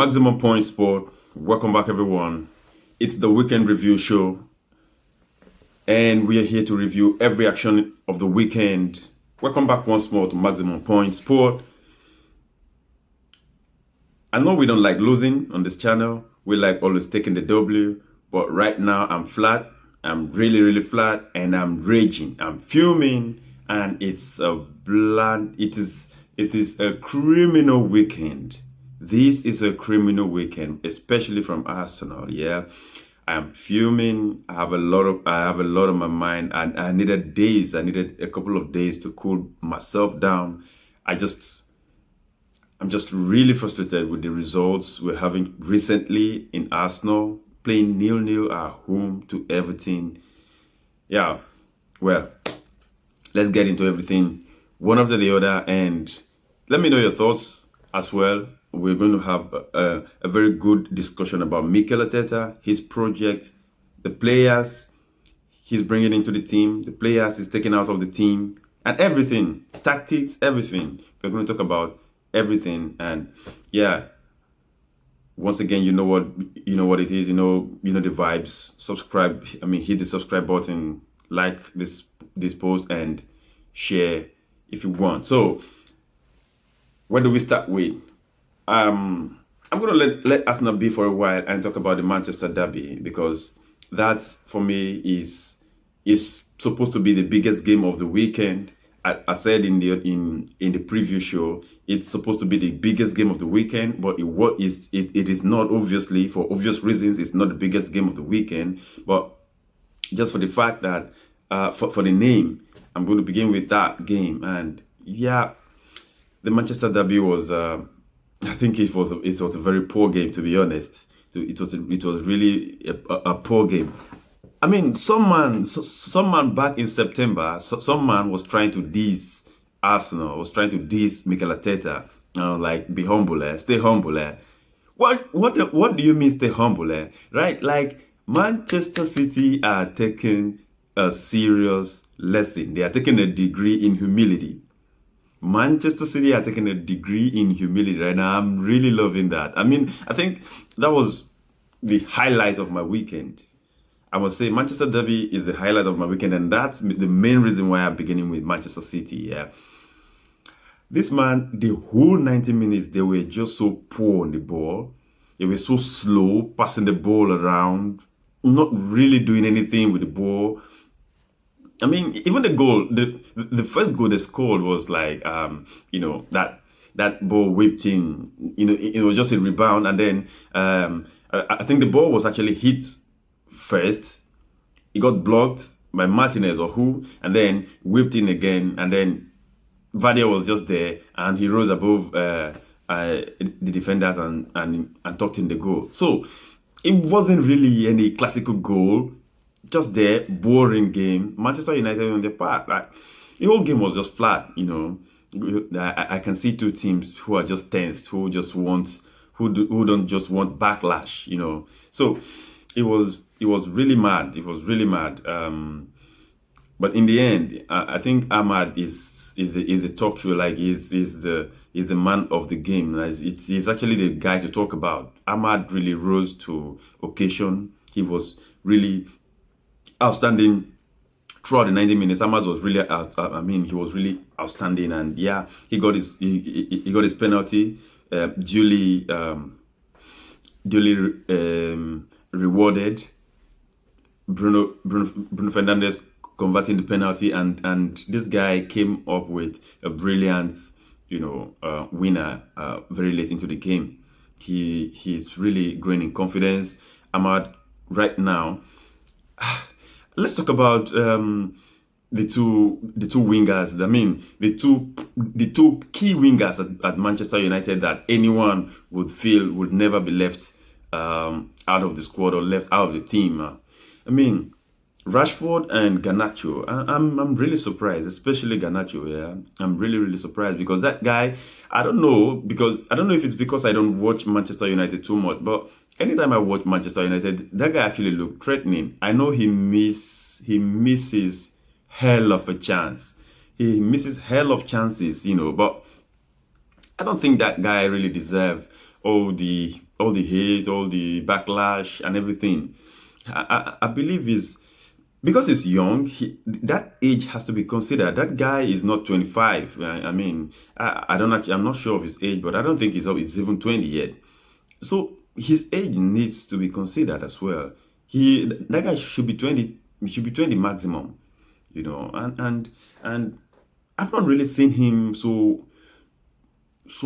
Maximum Point Sport. Welcome back, everyone. It's the weekend review show, and we are here to review every action of the weekend. Welcome back once more to Maximum Point Sport. I know we don't like losing on this channel. We like always taking the W, but right now I'm flat. I'm really flat, and I'm raging. I'm fuming, and it's a bland. It is a criminal weekend. This is a criminal weekend, especially from Arsenal. Yeah, I'm fuming. I have a lot on my mind, and I needed days. I needed a couple of days to cool myself down. I'm just really frustrated with the results we're having recently in Arsenal, playing 0-0 at home to everything. Yeah, well, let's get into everything one after the other, and let me know your thoughts as well. We're going to have a very good discussion about Mikel Arteta, his project, the players he's bringing into the team, the players he's taking out of the team, and everything, tactics, everything. We're going to talk about everything, and yeah, once again, you know what it is. You know the vibes. Subscribe. Hit the subscribe button, like this post, and share if you want. So, where do we start with? I'm gonna let Arsenal be for a while and talk about the Manchester derby, because that for me is supposed to be the biggest game of the weekend. I said in the preview show, it's supposed to be the biggest game of the weekend, but it is not, obviously, for obvious reasons. It's not the biggest game of the weekend, but just for the fact that for the name, I'm going to begin with that game. And yeah, the Manchester derby was I think it was a very poor game, to be honest. It was really a poor game. Some man back in September, some man was trying to diss Arsenal, was trying to diss Mikel Arteta, like, be humble, stay humble. What do you mean stay humble, right? Like, Manchester City are taking a serious lesson. They are taking a degree in humility. Manchester City are taking a degree in humility right now. I'm really loving that. I think that was the highlight of my weekend. I must say Manchester derby is the highlight of my weekend, and that's the main reason why I'm beginning with Manchester City. Yeah, this man, the whole 90 minutes, they were just so poor on the ball. They were so slow, passing the ball around, not really doing anything with the ball. Even the goal, the first goal they scored was like, that ball whipped in. It was just a rebound, and then I think the ball was actually hit first. It got blocked by Martinez or who, and then whipped in again, and then Vardy was just there, and he rose above the defenders and tucked in the goal. So it wasn't really any classical goal. Just there, boring game. Manchester United on their part, like, the whole game was just flat. I can see two teams who are just tensed, who don't just want backlash. So it was really mad. It was really mad. But in the end, I think Ahmad is a talk show. Like, is the man of the game. Like, he's actually the guy to talk about. Ahmad really rose to occasion. He was really outstanding throughout the 90 minutes. Ahmad was really, he was really outstanding, and yeah, he got his penalty duly rewarded. Bruno Fernandes converting the penalty, and this guy came up with a brilliant, winner very late into the game. He's really growing in confidence. Ahmad right now. Let's talk about the two wingers. The two key wingers at Manchester United that anyone would feel would never be left out of the squad or left out of the team. Rashford and Garnacho. I'm really surprised, especially Garnacho. Yeah, I'm really surprised, because that guy, I don't know if it's because I don't watch Manchester United too much, but anytime I watch Manchester United, that guy actually looked threatening. I know he misses hell of a chance. He misses hell of chances, but I don't think that guy really deserves all the hate, all the backlash, and everything. I believe is because he's young. That age has to be considered. That guy is not 25. I mean, I don't actually, I'm not sure of his age, but I don't think he's even 20 yet. So his age needs to be considered as well. That guy should be 20. He should be 20 maximum, and I've not really seen him so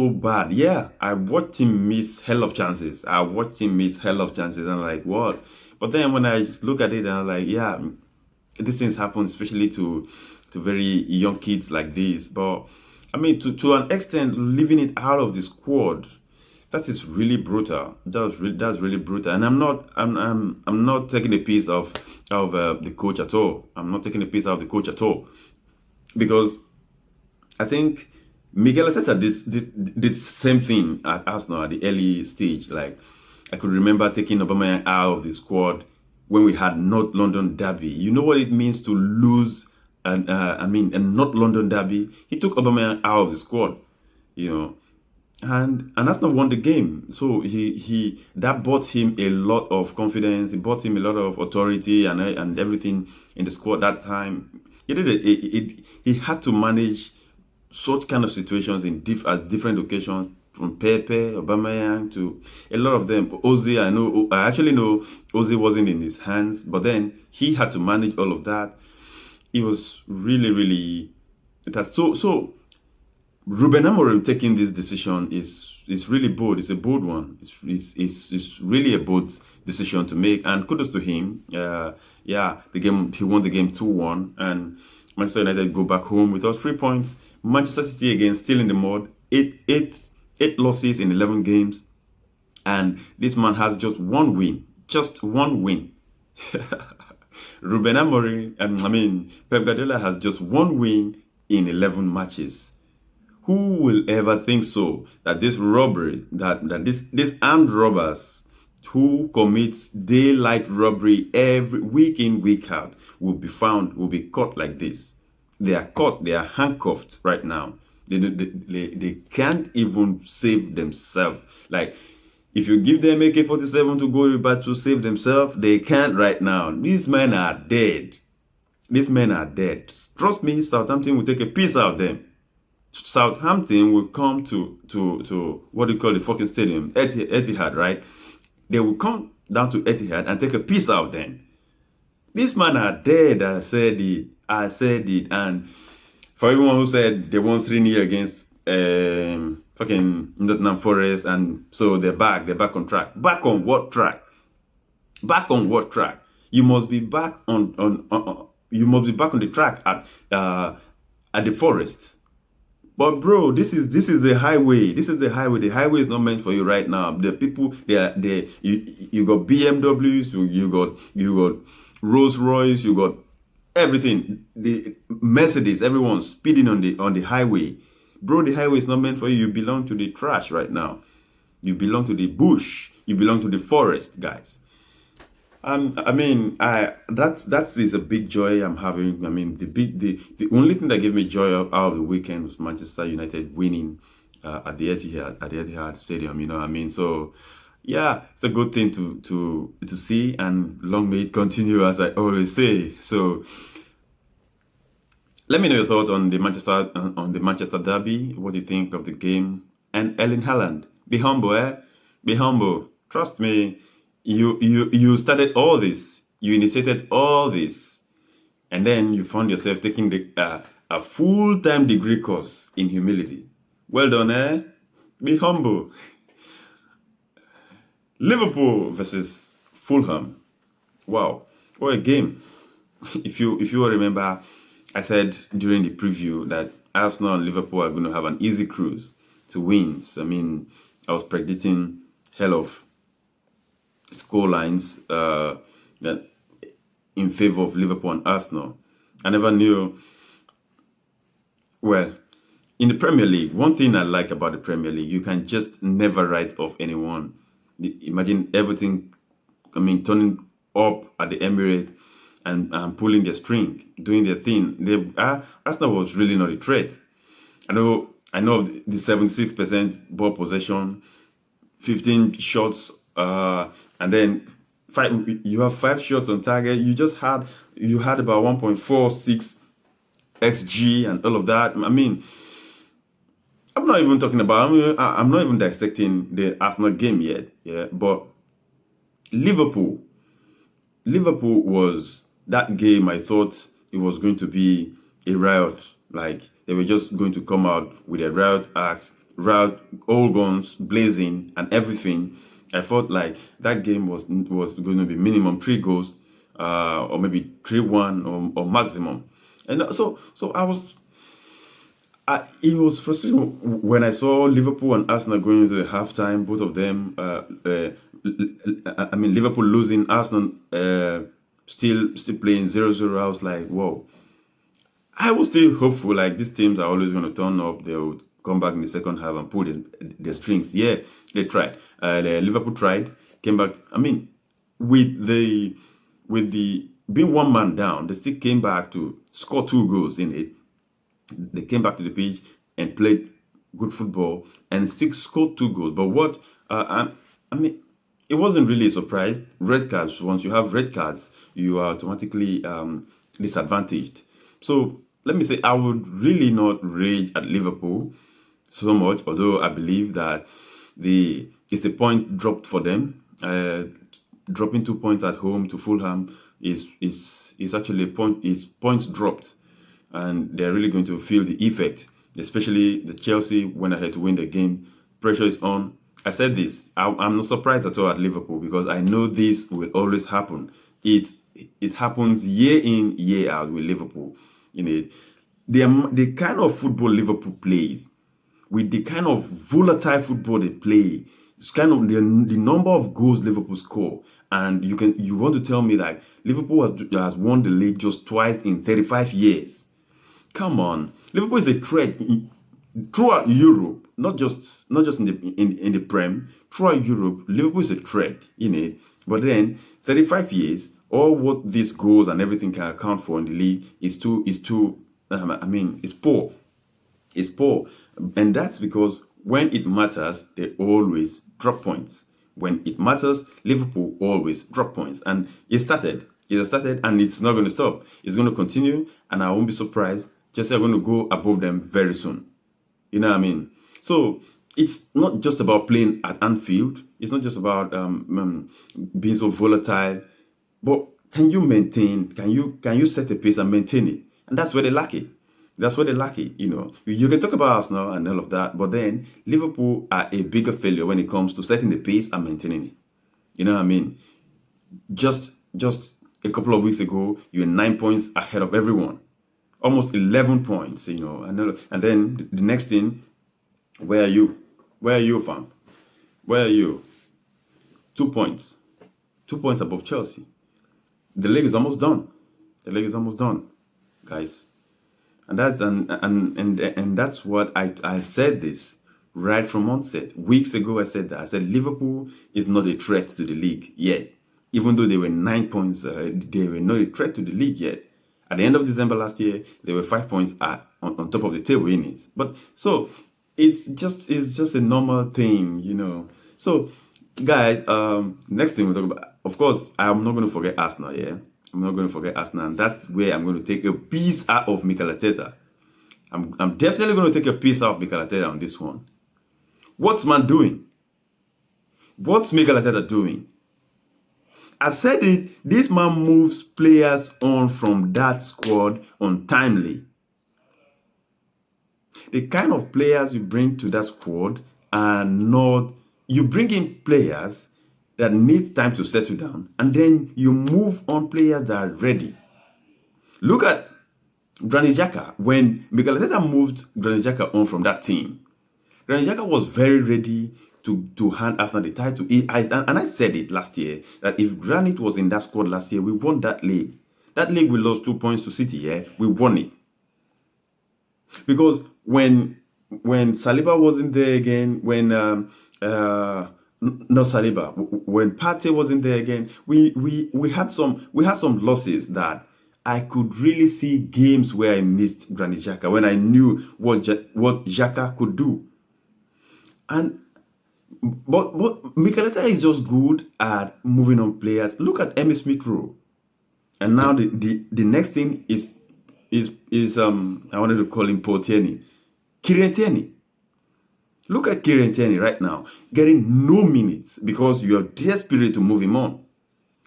bad. Yeah, I watched him miss hell of chances. And I'm like, what? But then when I just look at it, and I'm like, yeah, these things happen, especially to very young kids like this. But I mean, to an extent, leaving it out of the squad, that is really brutal. That's really brutal. And I'm not taking a piece of the coach at all. I'm not taking a piece out of the coach at all, because I think Mikel Arteta did same thing at Arsenal at the early stage. Like, I could remember taking Aubameyang out of the squad when we had North London derby. You know what it means to lose a North London derby. He took Aubameyang out of the squad, and that's not won the game. So he that bought him a lot of confidence. It bought him a lot of authority and everything in the squad that time. He had to manage such kind of situations at different occasions, from Pepe, Aubameyang to a lot of them. Ozil, I actually know Ozil wasn't in his hands, but then he had to manage all of that. It was really, really, so Ruben Amorim taking this decision is really bold. It's a bold one. It's really a bold decision to make, and kudos to him. He won the game 2-1, and Manchester United go back home with all 3 points. Manchester City again still in the mud. Eight losses in 11 games, and this man has just one win. Just one win. Ruben Amorim, Pep Guardiola has just one win in 11 matches. Who will ever think so? That this robbery, that these armed robbers who commit daylight robbery every week in, week out, will be caught like this. They are caught, they are handcuffed right now. They can't even save themselves. Like, if you give them AK-47 to go to battle to save themselves, they can't right now. These men are dead. Trust me, Southampton will take a piece out of them. Southampton will come to what do you call the fucking stadium? Etihad, right? They will come down to Etihad and take a piece out of them. These men are dead. I said it. And for everyone who said they won 3-0 against fucking Nottingham Forest, and so they're back on track. Back on what track? You must be back on the track at the Forest. But bro, this is the highway. The highway is not meant for you right now. The people, you got BMWs, you got Rolls Royce, you got everything. The Mercedes, everyone's speeding on the highway. Bro, the highway is not meant for you. You belong to the trash right now. You belong to the bush. You belong to the forest, guys. That is a big joy I'm having. The only thing that gave me joy out of the weekend was Manchester United winning at the Etihad Stadium. So yeah, it's a good thing to see, and long may it continue, as I always say. So let me know your thoughts on the Manchester derby. What do you think of the game? And Erling Haaland, be humble, Be humble. Trust me. You started all this. You initiated all this, and then you found yourself taking a full-time degree course in humility. Well done, Be humble. Liverpool versus Fulham. Wow, what a game! If you all remember, I said during the preview that Arsenal and Liverpool are going to have an easy cruise to wins. I was predicting hell of score lines that in favor of Liverpool and Arsenal. I never knew. Well, in the Premier League, one thing I like about the Premier League, you can just never write off anyone. Imagine everything, turning up at the Emirates and pulling their string, doing their thing. Arsenal was really not a threat. I know the 76% ball possession, 15 shots, and then you have 5 shots on target. You had about 1.46 xg and all of that. I mean, I'm not even talking about. I'm not even dissecting the Arsenal game yet. Yeah, but Liverpool, Liverpool was that game. I thought it was going to be a riot. Like they were just going to come out with a riot act, riot, all guns blazing and everything. I thought like that game was going to be minimum 3 goals, or maybe 3-1 or maximum. And so it was frustrating when I saw Liverpool and Arsenal going into the halftime. Both of them, I mean, Liverpool losing, Arsenal still playing 0-0. I was like, whoa. I was still hopeful. Like these teams are always going to turn up. They would come back in the second half and pull the strings. Yeah, they tried. Liverpool tried, came back. I mean, with the being one man down, they still came back to score 2 goals in it. They came back to the pitch and played good football and still scored 2 goals. But what I mean, it wasn't really a surprise. Red cards. Once you have red cards, you are automatically disadvantaged. So let me say, I would really not rage at Liverpool so much, although I believe that it's a point dropped for them. Dropping 2 points at home to Fulham is actually a point. Is points dropped, and they're really going to feel the effect. Especially the Chelsea went ahead to win the game. Pressure is on. I said this. I'm not surprised at all at Liverpool because I know this will always happen. It happens year in, year out with Liverpool. You know, the kind of football Liverpool plays, with the kind of volatile football they play, it's kind of the number of goals Liverpool score. And you want to tell me that Liverpool has won the league just twice in 35 years? Come on, Liverpool is a threat throughout Europe, not just in the Prem. Throughout Europe, Liverpool is a threat, you know. But then 35 years, all what these goals and everything can account for in the league is too. I mean, it's poor. It's poor, and that's because when it matters, they always drop points. When it matters, Liverpool always drop points, and it started. It has started, and it's not going to stop. It's going to continue, and I won't be surprised. Chelsea are going to go above them very soon. You know what I mean? So it's not just about playing at Anfield. It's not just about being so volatile. But can you maintain? Can you set a pace and maintain it? And that's where they lack it. That's where they lack it. You know, you can talk about Arsenal and all of that, but then Liverpool are a bigger failure when it comes to setting the pace and maintaining it. You know what I mean? Just a couple of weeks ago, you were 9 points ahead of everyone. Almost 11 points, you know. And then the next thing, where are you? Where are you, fam? Where are you? 2 points. 2 points above Chelsea. The league is almost done. The league is almost done, guys. And that's what I said this right from onset. Weeks ago, I said that. I said Liverpool is not a threat to the league yet. Even though they were 9 points, they were not a threat to the league yet. At the end of December last year, they were 5 points on top of the table in it. But so it's just a normal thing, you know. So guys, next thing we'll talk about. Of course, I'm not going to forget Arsenal. Yeah, I'm not going to forget Arsenal, and that's where I'm going to take a piece out of Mikel Arteta. I'm definitely going to take a piece out of Mikel Arteta on this one. What's man doing? What's Mikel Arteta doing? I said it, this man moves players on from that squad untimely. The kind of players you bring to that squad are not... You bring in players that need time to settle down, and then you move on players that are ready. Look at Granit Xhaka. When Mikel Arteta moved Granit Xhaka on from that team, Granit Xhaka was very ready to hand Arsenal the title. And I said it last year, that if Granit was in that squad last year, we won that league. That league we lost 2 points to City, yeah? We won it. Because when Saliba wasn't there again, when not Saliba, when Partey wasn't there again, we had some losses that I could really see games where I missed Granit Xhaka, when I knew what Xhaka could do. And But Mikel Arteta is just good at moving on players. Look at Emile Smith Rowe. And now the next thing is I wanted to call him Paul Tierney. Kieran Tierney. Look at Kieran Tierney right now, getting no minutes because you're desperate to move him on.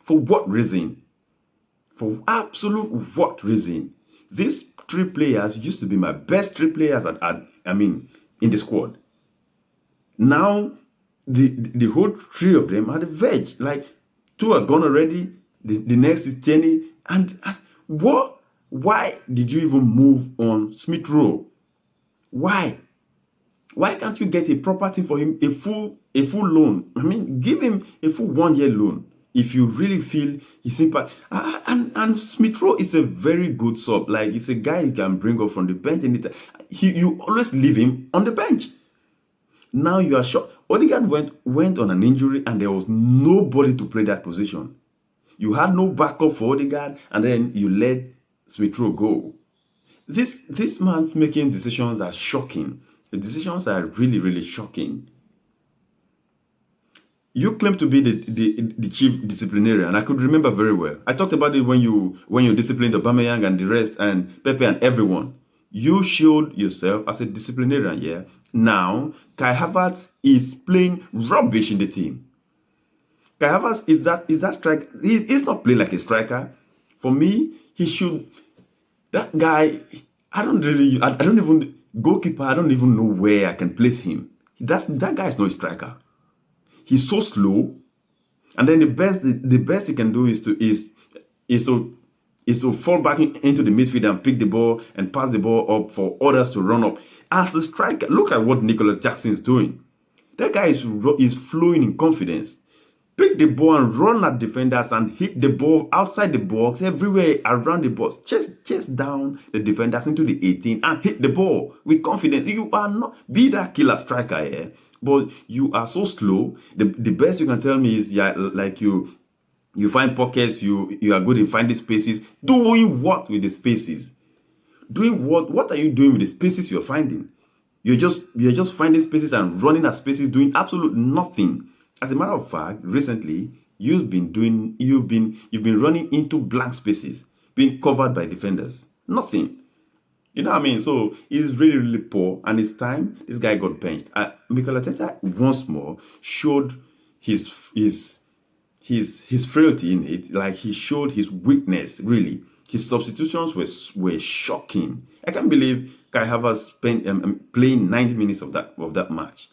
For what reason? For absolute what reason? These three players used to be my best three players in the squad. Now the whole three of them are the verge. Like, two are gone already. The next is Tierney. And what? Why did you even move on Smith Rowe? Why? Why can't you get a proper thing for him, a full loan? I mean, give him a full 1 year loan if you really feel his impact. And Smith Rowe is a very good sub. Like, it's a guy you can bring up from the bench, and you always leave him on the bench. Now you are shocked. Odegaard went on an injury, and there was nobody to play that position. You had no backup for Odegaard, and then you let Smith Rowe go. This man making decisions are shocking. The decisions are really, really shocking. You claim to be the chief disciplinarian. I could remember very well. I talked about it when you disciplined Aubameyang and the rest, and Pepe and everyone. You showed yourself as a disciplinarian, yeah? Now, Kai Havertz is playing rubbish in the team. Kai Havertz is that striker. He's not playing like a striker. For me, he should. That guy, goalkeeper, I don't even know where I can place him. That guy is not a striker. He's so slow. And then the best he can do is to fall back into the midfield and pick the ball and pass the ball up for others to run up. As a striker, look at what Nicolas Jackson is doing. That guy is flowing in confidence. Pick the ball and run at defenders and hit the ball outside the box, everywhere around the box. Chase down the defenders into the 18 and hit the ball with confidence. You are not be that killer striker here, but you are so slow. The best you can tell me is, yeah, like you find pockets. You are good in finding spaces. Doing what with the spaces? Doing what? What are you doing with the spaces you're finding? You're just finding spaces and running at spaces, doing absolute nothing. As a matter of fact, recently you've been running into blank spaces, being covered by defenders. Nothing. You know what I mean? So it's really, really poor, and it's time this guy got benched. Mikel Arteta once more showed his frailty in it. Like, he showed his weakness. Really, his substitutions were shocking. I can't believe Kai Havertz spent playing 90 minutes of that match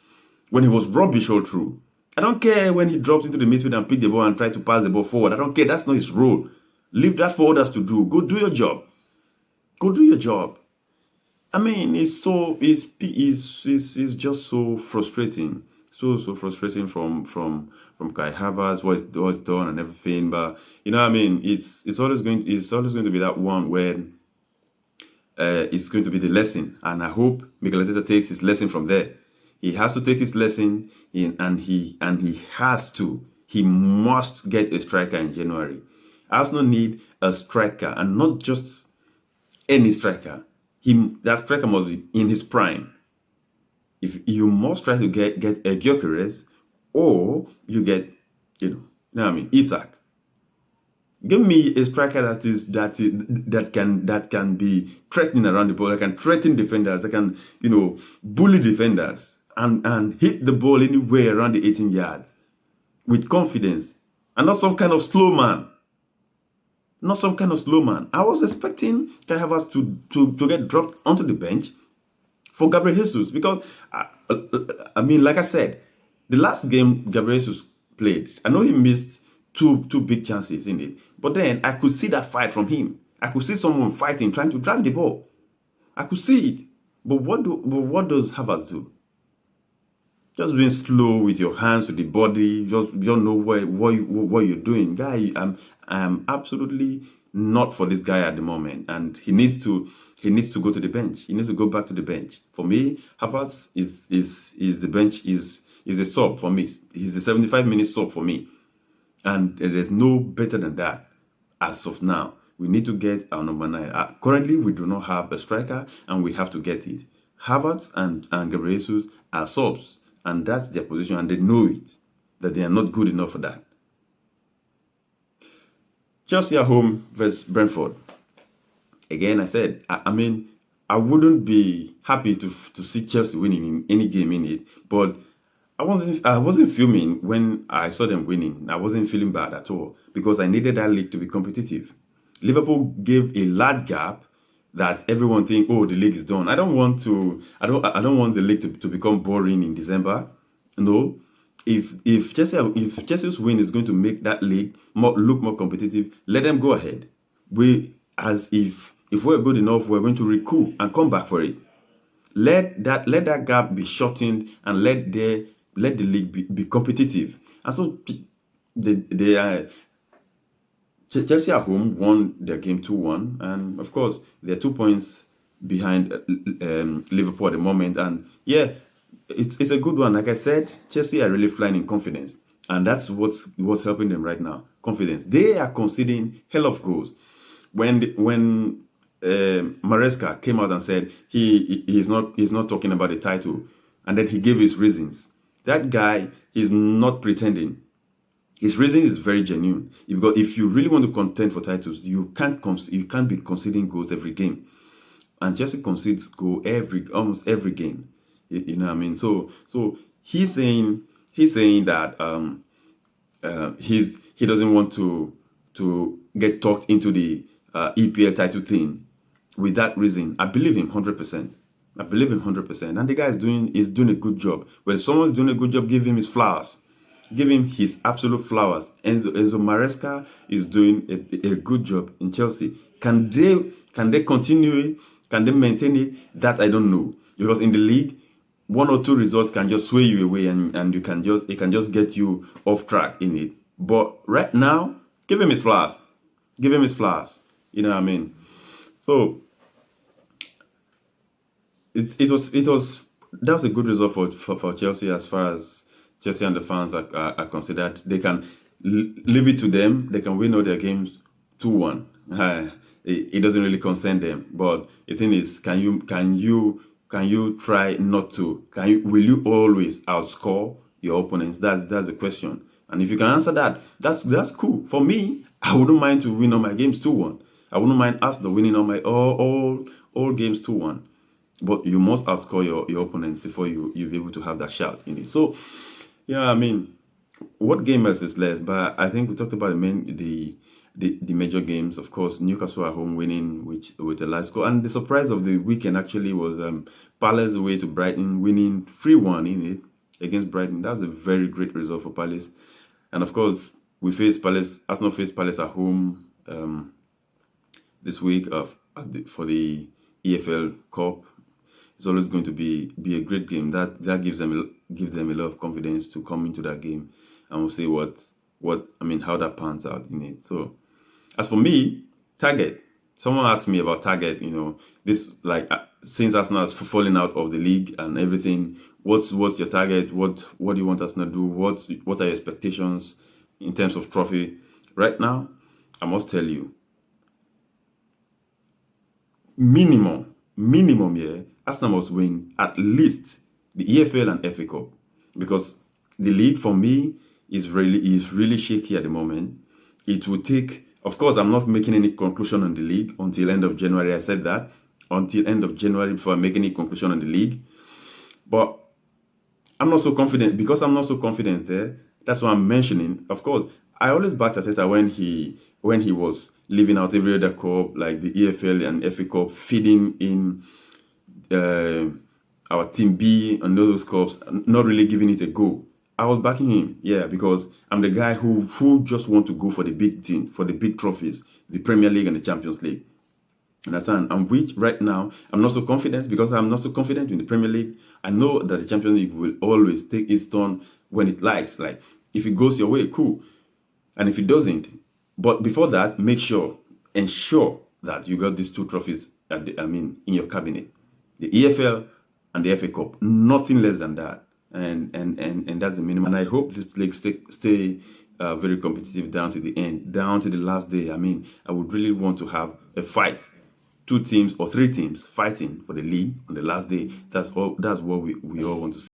when he was rubbish all through. I don't care when he dropped into the midfield and picked the ball and tried to pass the ball forward. I don't care. That's not his role. Leave that for others to do. Go do your job. Go do your job. I mean, it's just so frustrating. So frustrating from Kai Havertz, what's done and everything. But you know what I mean? It's always going to be that one where it's going to be the lesson. And I hope Mikel Arteta takes his lesson from there. He has to take his lesson and he must get a striker in January. Arsenal need a striker, and not just any striker. That striker must be in his prime. If you must try to get a Gyökeres, or you get, Isak. Give me a striker that can be threatening around the ball, that can threaten defenders, that can, bully defenders. And hit the ball anywhere around the 18 yards with confidence, and not some kind of slow man. Not some kind of slow man. I was expecting Kai Havertz to get dropped onto the bench for Gabriel Jesus, because like I said, the last game Gabriel Jesus played, I know he missed two big chances in it, but then I could see that fight from him. I could see someone fighting, trying to drag the ball. I could see it. But what does Havertz do? Just being slow with your hands, with the body. You don't know what you're doing, guy. I'm absolutely not for this guy at the moment, and he needs to go to the bench. He needs to go back to the bench. For me, Havertz is the bench is a sub for me. He's the 75-minute sub for me, and there's no better than that as of now. We need to get our number 9. Currently, we do not have a striker, and we have to get it. Havertz and Gabriel Jesus are subs. and that's their position, and they know it, that they are not good enough for that. Chelsea at home versus Brentford. Again, I said, I mean, I wouldn't be happy to see Chelsea winning in any game in it, but I wasn't fuming when I saw them winning. I wasn't feeling bad at all because I needed that league to be competitive. Liverpool gave a large gap that everyone think, oh, the league is done. I don't want the league to become boring in December. No. If Chelsea's win is going to make that league look more competitive, let them go ahead. If we're good enough, we're going to recoup and come back for it. Let that gap be shortened and let the league be competitive. And so Chelsea at home won their game 2-1, and of course they're 2 points behind Liverpool at the moment. And yeah, it's a good one. Like I said, Chelsea are really flying in confidence, and that's what's helping them right now. Confidence. They are conceding hell of goals. When Maresca came out and said he's not talking about the title, and then he gave his reasons. That guy is not pretending. His reason is very genuine. Because if you really want to contend for titles, you can't be conceding goals every game. And Chelsea concedes goal almost every game. You know what I mean? So he's saying that he doesn't want to get talked into the EPL title thing with that reason. I believe him 100%. I believe him 100%. And the guy is doing a good job. When someone's doing a good job, give him his flowers. Give him his absolute flowers. Enzo Maresca is doing a good job in Chelsea. Can they continue it? Can they maintain it? That I don't know. Because in the league, 1 or 2 results can just sway you away, and it can just get you off track in it. But right now, give him his flowers. Give him his flowers. You know what I mean? So that was a good result for Chelsea as far as Chelsea and the fans are considered. They can leave it to them. They can win all their games 2-1. It doesn't really concern them. But the thing is, can you try not to? Will you always outscore your opponents? That's the question. And if you can answer that, that's cool. For me, I wouldn't mind to win all my games 2-1. I wouldn't mind Arsenal winning all games 2-1. But you must outscore your opponents before you'll be able to have that shout in it. So, yeah, I mean, what game is less? But I think we talked about the major games. Of course, Newcastle at home winning with a large score. And the surprise of the weekend actually was Palace away to Brighton winning 3-1 in it against Brighton. That's a very great result for Palace. And of course, Arsenal faced Palace at home this week for the EFL Cup. It's always going to be a great game. That gives them a lot of confidence to come into that game, and we'll see how that pans out in it. So, as for me, target. Someone asked me about target. This since Arsenal has fallen out of the league and everything. What's your target? What do you want Arsenal to do? What are your expectations in terms of trophy? Right now, I must tell you, minimum here. Arsenal must win at least the EFL and FA Cup, because the league for me is really shaky at the moment. It will take, of course, I'm not making any conclusion on the league until end of January. I said that until end of January before I make any conclusion on the league. But I'm not so confident. Because I'm not so confident there, that's why I'm mentioning. Of course, I always backed Arteta when he was leaving out every other cup, like the EFL and FA Cup, feeding in our Team B and those cups, not really giving it a go. I was backing him, yeah, because I'm the guy who just want to go for the big team, for the big trophies, the Premier League and the Champions League. Understand? And which right now I'm not so confident, because I'm not so confident in the Premier League. I know that the Champions League will always take its turn when it likes. Like, if it goes your way, cool, and if it doesn't. But before that, ensure that you got these 2 trophies in your cabinet. The EFL and the FA Cup, nothing less than that, and that's the minimum. And I hope this league stay very competitive down to the end, down to the last day. I mean, I would really want to have a fight, 2 teams or 3 teams fighting for the league on the last day. That's what we all want to see.